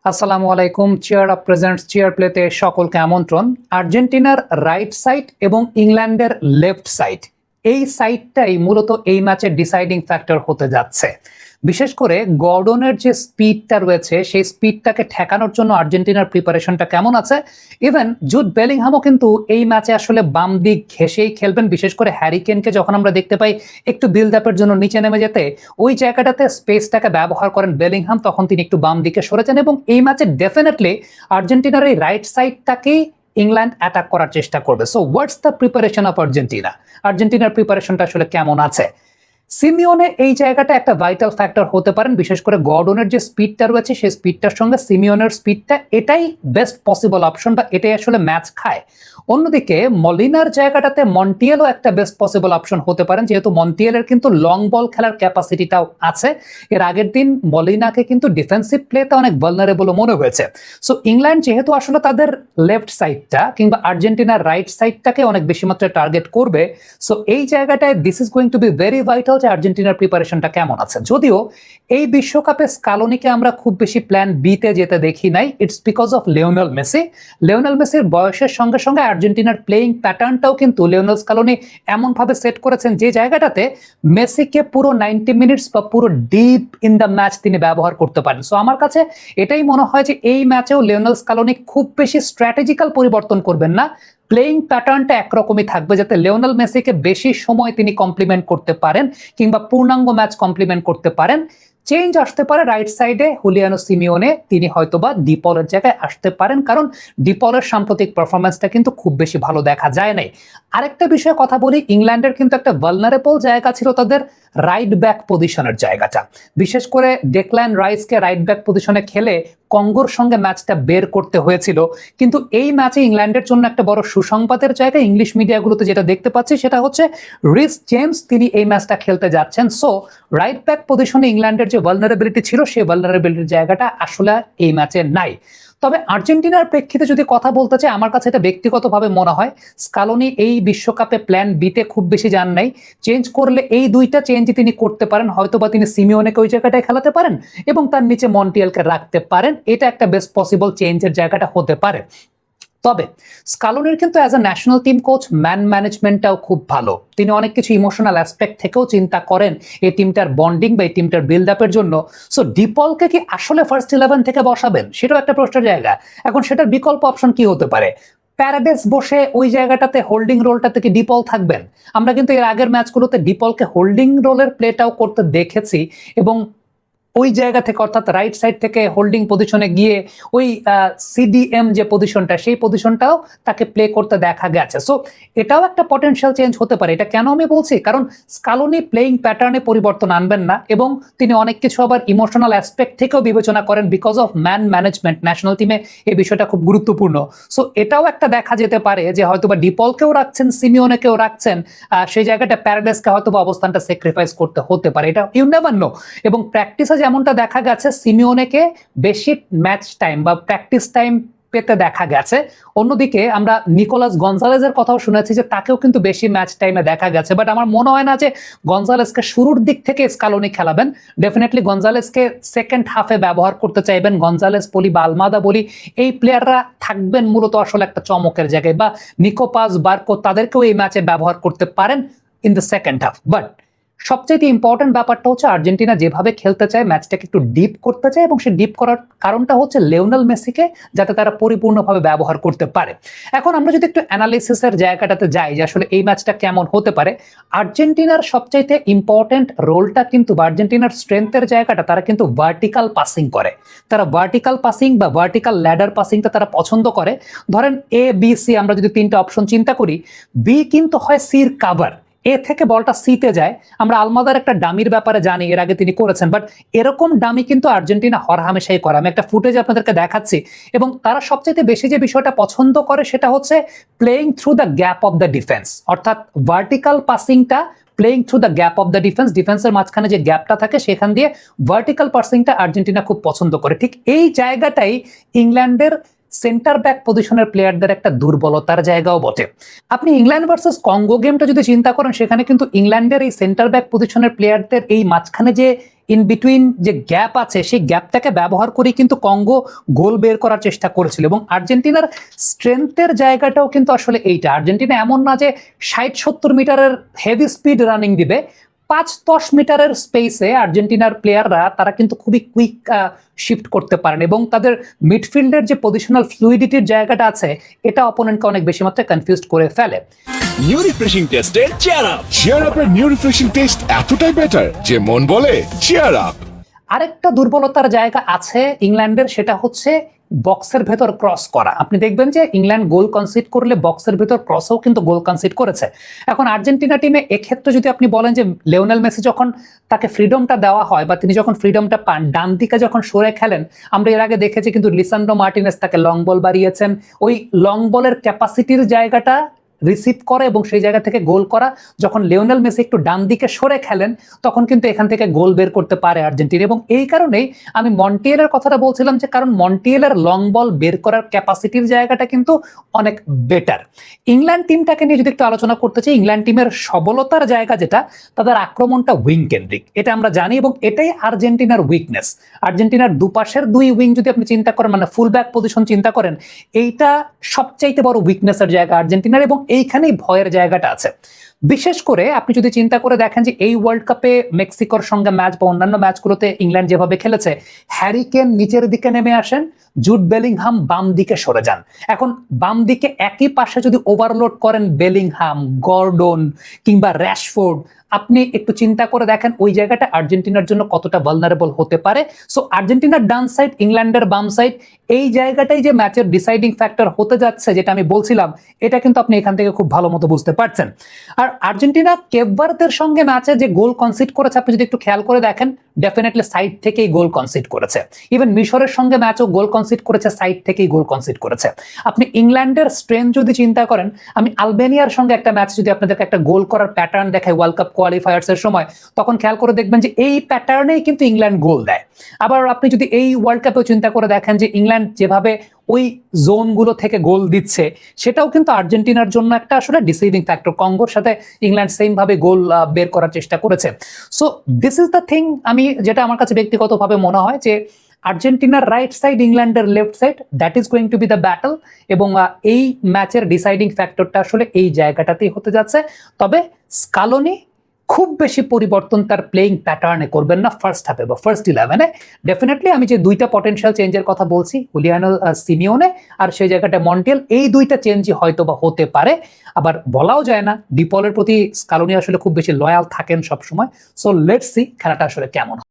আসসালামু আলাইকুম। Chair up presents chair প্লেতে সকলকে আমন্ত্রণ। আর্জেন্টিনার রাইট সাইড এবং ইংল্যান্ডের লেফট সাইড, এই সাইডটাই মূলত এই ম্যাচের ডিসাইডিং ফ্যাক্টর হতে যাচ্ছে। বিশেষ করে গর্ডনের যে স্পিডটা রয়েছে সেই স্পিডটাকে ঠেকানোর জন্য আর্জেন্টিনার প্রিপারেশনটা কেমন আছে। ইভেন জুড বেলিংহামও কিন্তু এই ম্যাচে আসলে বাম দিক ঘেঁষেই খেলবেন। বিশেষ করে হ্যারি কেনকে যখন আমরা দেখতে পাই একটু বিল্ড আপের জন্য নিচে নেমে যেতে, ওই জায়গাটাতে স্পেসটাকে ব্যবহার করেন বেলিংহাম, তখন তিনি একটু বাম দিকে সরে যান এবং এই ম্যাচে ডেফিনেটলি আর্জেন্টিনার এই রাইট সাইডটাকেই ইংল্যান্ড অ্যাটাক করার চেষ্টা করবে। So what's the preparation of Argentina? আর্জেন্টিনার প্রিপারেশনটা আসলে কেমন আছে? সিমিওনে এই জায়গাটা একটা ভাইটাল ফ্যাক্টর হতে পারেন। বিশেষ করে গর্ডনের যে স্পিডটা রয়েছে সেই স্পিডটার সঙ্গে সিমিওনের স্পিডটা, এটাই বেস্ট পসিবল অপশন বা এটাই আসলে ম্যাচ খায়। অন্যদিকে মলিনার জায়গাটাতে মন্টিয়েলও একটা বেস্ট পসিবল অপশন হতে পারেন, যেহেতু মন্টিয়েলের কিন্তু লং বল খেলার ক্যাপাসিটিটাও আছে। এর আগের দিন মলিনাকে কিন্তু ডিফেন্সিভ প্লেতে অনেক ভালনারেবল মনে হয়েছে। সো ইংল্যান্ড যেহেতু আসলে তাদের লেফট সাইডটা কিংবা আর্জেন্টিনার রাইট সাইডটাকে অনেক বেশি মাত্রায় টার্গেট করবে, সো এই জায়গাটায় this is going to be very vital যে আর্জেন্টিনার প্রিপারেশনটা কেমন আছে। যদিও এই বিশ্বকাপে স্কালোনিকে আমরা খুব বেশি প্ল্যান বি তে যেতে দেখি নাই। It's because of Lionel Messi. Lionel মেসির বয়সের সঙ্গে সঙ্গে আর্জেন্টিনার প্লেইং প্যাটার্নটাও কিন্তু লিওনেল স্কালোনি এমনভাবে সেট করেছেন যে জায়গাটাতে মেসিকে পুরো 90 মিনিটস বা পুরো ডিপ ইন দ্য ম্যাচ তিনি ব্যবহার করতে পারেন। সো আমার কাছে এটাই মনে হয় যে এই ম্যাচেও লিওনেল স্কালোনি খুব বেশি স্ট্র্যাটেজিক্যাল পরিবর্তন করবেন না। প্লেইং প্যাটার্নটা একরকমই থাকবে, যাতে লিওনেল মেসিকে বেশি সময় তিনি কমপ্লিমেন্ট করতে পারেন কিংবা পূর্ণাঙ্গ ম্যাচ কমপ্লিমেন্ট করতে পারেন। চেঞ্জ আসতে পারে রাইট সাইডে হুলিয়ানো সিমিওনে, তিনি হয়তোবা ডিপলের জায়গায় আসতে পারেন, কারণ ডিপলের সাম্প্রতিক পারফরমেন্সটা কিন্তু খুব বেশি ভালো দেখা যায় নাই। আরেকটা বিষয়ে কথা বলি, ইংল্যান্ডের কিন্তু একটা ভালনারেবল জায়গা ছিল তাদের রাইট ব্যাক পজিশনের জায়গাটা। বিশেষ করে ডেকল্যান রাইসকে রাইট ব্যাক পজিশনে খেলে কঙ্গোর সঙ্গে ম্যাচটা বের করতে হয়েছিল। কিন্তু এই ম্যাচে ইংল্যান্ডের জন্য একটা বড় সুসংবাদের জায়গা, ইংলিশ মিডিয়াগুলোতে যেটা দেখতে পাচ্ছি সেটা হচ্ছে রিস জেমস তিনি এই ম্যাচটা খেলতে যাচ্ছেন। সো রাইট ব্যাক পজিশনে ইংল্যান্ডের যে ভালনারেবিলিটি ছিল সেই ভালনারেবিলিটির জায়গাটা আসলে এই ম্যাচে নাই। তবে আর্জেন্টিনার প্রেক্ষিতে যদি কথা বলতে চাই, আমার কাছে এটা ব্যক্তিগতভাবে মনে হয় স্কালোনি এই বিশ্বকাপে প্ল্যান বিতে খুব বেশি যান নাই। চেঞ্জ করলে এই দুইটা চেঞ্জই তিনি করতে পারেন। হয়তোবা তিনি সিমিওনেকে ওই জায়গাটায় খেলাতে পারেন এবং তার নিচে মন্টিয়েলকে রাখতে পারেন। এটা একটা বেস্ট পসিবল চেঞ্জের জায়গাটা হতে পারে। তবে স্কালোনির কিন্তু as a national team coach man ম্যানেজমেন্টটাও খুব ভালো। তিনি অনেক কিছু ইমোশনাল অ্যাসপেক্ট থেকেও চিন্তা করেন এই টিমটার বন্ডিং বা এই টিমটার বিল্ড আপের জন্য। সো ডিপলকে কি আসলে ফার্স্ট 11 থেকে বসাবেন, সেটাও একটা প্রশ্নের জায়গা। এখন সেটার বিকল্প অপশন কি হতে পারে? প্যারাডেস বসে ওই জায়গাটাতে হোল্ডিং রোলটা থেকে ডিপল থাকবেন। আমরা কিন্তু এর আগের ম্যাচগুলোতে ডিপলকে হোল্ডিং রোলের প্লেটাও করতে দেখেছি এবং ওই জায়গা থেকে অর্থাৎ রাইট সাইড থেকে হোল্ডিং পজিশনে গিয়ে ওই সিডিএম যে পজিশনটা সেই পজিশনটাও তাকে প্লে করতে দেখা গেছে। সো এটাও একটা পটেনশিয়াল চেঞ্জ হতে পারে। এটা কেন আমি বলছি, কারণ স্কালোনি প্লেইং প্যাটার্নে পরিবর্তন আনবেন না এবং তিনি অনেক কিছু আবার ইমোশনাল অ্যাসপেক্ট থেকেও বিবেচনা করেন because of man management. National টিমে এই বিষয়টা খুব গুরুত্বপূর্ণ। সো এটাও একটা দেখা যেতে পারে যে হয়তোবা ডিপলকেও রাখছেন, সিমিওনেকেও রাখছেন, সেই জায়গাটা প্যারাডেসকে হয়তোবা অবস্থানটা স্যাক্রিফাইস করতে হতে পারে। এটা ইউ নেভার নো। এবং প্র্যাকটিসে যেমনটা দেখা গেছে সিমিওনেকে বেশি ম্যাচ টাইম বা প্র্যাকটিস টাইম পেতে দেখা গেছে। অন্যদিকে আমরা নিকোলাস গনজালেজের কথাও শুনেছি যে তাকেও কিন্তু বেশি ম্যাচ টাইমে দেখা গেছে। বাট আমার মনে হয় না যে গনজালেসকে শুরুর দিক থেকে স্কালোনি খেলাবেন। ডেফিনেটলি গনজালেসকে সেকেন্ড হাফে ব্যবহার করতে চাইবেন। গনজালেস বলি বা আলমাদা বলি, এই প্লেয়াররা থাকবেন মূলত আসলে একটা চমকের জায়গায়, বা নিকোপাস বার্কো তাদেরকেও এই ম্যাচে ব্যবহার করতে পারেন in the second half. But সবচেয়ে ইম্পর্টেন্ট ব্যাপারটা হচ্ছে আর্জেন্টিনা যেভাবে খেলতে চায়, ম্যাচটাকে একটু ডিপ করতে চায় এবং সে ডিপ করার কারণটা হচ্ছে লিওনেল মেসিকে যাতে তারা পরিপূর্ণভাবে ব্যবহার করতে পারে। এখন আমরা যদি একটু অ্যানালিসিসের জায়গাটাতে যাই যে আসলে এই ম্যাচটা কেমন হতে পারে, আর্জেন্টিনার সবচাইতে ইম্পর্টেন্ট রোলটা কিন্তু আর্জেন্টিনার স্ট্রেংথের জায়গাটা, তারা কিন্তু ভার্টিক্যাল পাসিং করে। তারা ভার্টিক্যাল পাসিং বা ভার্টিক্যাল ল্যাডার পাসিংটা তারা পছন্দ করে। ধরেন এ বি সি, আমরা যদি তিনটা অপশন চিন্তা করি, বি কিন্তু হয় সির কাভার, এ থেকে বলটা সিতে যায়। আমরা আলমাদার একটা ডামির ব্যাপারে জানি, এর আগে তিনি করেছেন, বাট এরকম ডামি কিন্তু আর্জেন্টিনা হরহামেশাই করে। আমি একটা ফুটেজ আপনাদেরকে দেখাচ্ছি। এবং তারা সবচেয়ে বেশি যে বিষয়টা পছন্দ করে সেটা হচ্ছে playing through the gap of the defence, অর্থাৎ ভার্টিক্যাল পাসিংটা playing through the gap of the defence, ডিফেন্সের মাঝখানে যে গ্যাপটা থাকে সেখান দিয়ে ভার্টিক্যাল পাসিংটা আর্জেন্টিনা খুব পছন্দ করে। ঠিক এই জায়গাটাই ইংল্যান্ডের সেন্টার ব্যাক পজিশনের প্লেয়ারদের একটা দুর্বলতার জায়গাও বটে। আপনি ইংল্যান্ড ভার্সেস কঙ্গো গেমটা যদি চিন্তা করেন, সেখানে কিন্তু ইংল্যান্ডের এই সেন্টার ব্যাক পজিশনের প্লেয়ারদের এই মাঝখানে যে ইন বিটুইন যে গ্যাপ আছে সেই গ্যাপটাকে ব্যবহার করে কিন্তু কঙ্গো গোল বের করার চেষ্টা করেছিল। এবং আর্জেন্টিনার স্ট্রেংথের জায়গাটাও কিন্তু আসলে এইটা, আর্জেন্টিনা এমন না যে 60-70 মিটারের হেভি স্পিড রানিং দিবে, 5-10 মিটারের স্পেসে আর্জেন্টিনার প্লেয়াররা তারা কিন্তু খুবই কুইক শিফট করতে পারেন এবং তাদের মিডফিল্ডের যে পজিশনাল ফ্লুইডিটির জায়গাটা আছে এটা অপোনেন্টকে অনেক বেশি মাত্রায় কনফিউজড করে ফেলে। নিউ রিফ্রেশিং টেস্টে চিয়ার আপের নিউ রিফ্রেশিং টেস্ট এতটাই বেটার যে মন বলে চিয়ার আপ। আরেকটা দুর্বলতার জায়গা আছে ইংল্যান্ডের, সেটা হচ্ছে বক্সের ভেতর ক্রস করা। আপনি দেখবেন যে ইংল্যান্ড গোল কনসিড করলে বক্সের ভেতর ক্রসও কিন্তু গোল কনসিড করেছে। এখন আর্জেন্টিনা টিমে এক্ষেত্রে যদি আপনি বলেন যে লিওনেল মেসি যখন তাকে ফ্রিডমটা দেওয়া হয় বা তিনি যখন ফ্রিডমটা পান, ডান দিকে যখন সরে খেলেন, আমরা এর আগে দেখেছি কিন্তু লিসান্ড্রো মার্টিনেজ তাকে লং বল বাড়িয়েছেন, ওই লং বলের ক্যাপাসিটির জায়গাটা রিসিভ করে এবং সেই জায়গা থেকে গোল করা। যখন লিওনেল মেসি একটু ডান দিকে সরে খেলেন তখন কিন্তু এখান থেকে গোল বের করতে পারে আর্জেন্টিনা। এবং এই কারণেই আমি মন্টিয়েলের কথাটা বলছিলাম যে কারণ মন্টিয়েলের লং বল বের করার ক্যাপাসিটির জায়গাটা কিন্তু অনেক বেটার। ইংল্যান্ড টিমটাকে নিয়ে যদি একটু আলোচনা করতে চাই, ইংল্যান্ড টিমের সবলতার জায়গা যেটা, তাদের আক্রমণটা উইং কেন্দ্রিক, এটা আমরা জানি এবং এটাই আর্জেন্টিনার উইকনেস। আর্জেন্টিনার দুপাশের দুই উইং যদি আপনি চিন্তা করেন, মানে ফুল ব্যাক পজিশন চিন্তা করেন, এইটা সবচাইতে বড় উইকনেসের জায়গা আর্জেন্টিনার এবং এইখানেই ভয়ের জায়গাটা আছে। বিশেষ করে আপনি যদি চিন্তা করে দেখেন যে এই ওয়ার্ল্ড কাপে মেক্সিকোর সঙ্গে ম্যাচ বা অন্যান্য ম্যাচগুলোতে ইংল্যান্ড যেভাবে খেলেছে, হ্যারি কেন নিচের দিকে নেমে আসেন, জুড বেলিংহাম বাম দিকে সরে যান। এখন বাম দিকে একই পাশে যদি ওভারলোড করেন বেলিংহাম, গর্ডন কিংবা র্যাশফোর্ড, আপনি একটু চিন্তা করে দেখেন ওই জায়গাটা আর্জেন্টিনার জন্য কতটা ভালনারেবল হতে পারে। সো আর্জেন্টিনার ডান সাইড, ইংল্যান্ডের বাম সাইড, এই জায়গাটাই যে ম্যাচের ডিসাইডিং ফ্যাক্টর হতে যাচ্ছে, যেটা আমি বলছিলাম, এটা কিন্তু আপনি এখান থেকে খুব ভালো মতো বুঝতে পারছেন। আর আর্জেন্টিনা কেপ ভার্দের সঙ্গে ম্যাচে যে গোল কনসিড করেছে, আপনি যদি একটু খেয়াল করে দেখেন, ডেফিনেটলি সাইড থেকেই গোল কনসিড করেছে। ইভেন মিশরের সঙ্গে ম্যাচও গোল কনসিড করেছে, সাইড থেকেই গোল কনসিড করেছে। আপনি ইংল্যান্ডের স্ট্রেংথ যদি চিন্তা করেন, আমি আলবেনিয়ার সঙ্গে একটা ম্যাচ যদি আপনাদেরকে একটা গোল করার প্যাটার্ন দেখাই ওয়ার্ল্ড কাপ কোয়ালিফায়ার্স এর সময়, তখন খেয়াল করে দেখবেন যে এই প্যাটার্নেই কিন্তু ইংল্যান্ড গোল দেয়। আবার আপনি যদি এই ওয়ার্ল্ড কাপেও চিন্তা করে দেখেন যে ইংল্যান্ড যেভাবে ওই জোনগুলো থেকে গোল দিচ্ছে, সেটাও কিন্তু আর্জেন্টিনার জন্য একটা আসলে ডিসিভিং ফ্যাক্টর। কঙ্গোর সাথে ইংল্যান্ড সেম ভাবে গোল বের করার চেষ্টা করেছে। So this is the thing, আমি যেটা আমার কাছে ব্যক্তিগতভাবে মনে হয় যে আর্জেন্টিনার রাইট সাইড, ইংল্যান্ডের left side, that is going to B the battle. এবং এই ম্যাচের ডিসাইডিং ফ্যাক্টরটা আসলে এই জায়গাটাতেই হতে যাচ্ছে। তবে স্কালোনি খুব বেশি পরিবর্তন তার প্লেইং প্যাটার্নে করবেন না ফার্স্ট হাফে বা ফার্স্ট 11-এ। ডেফিনেটলি আমি যে দুইটা পটেনশিয়াল চেঞ্জের কথা বলছি, হুলিয়ানো সিমিওনে আর সেই জায়গাটা মন্টিয়েল, এই দুইটা চেঞ্জই হয়তো বা হতে পারে। আবার বলাও যায় না, ডিপলের প্রতি স্কালোনি আসলে খুব বেশি লয়াল থাকেন সবসময়। সো লেটস সি খেলাটা আসলে কেমন হয়।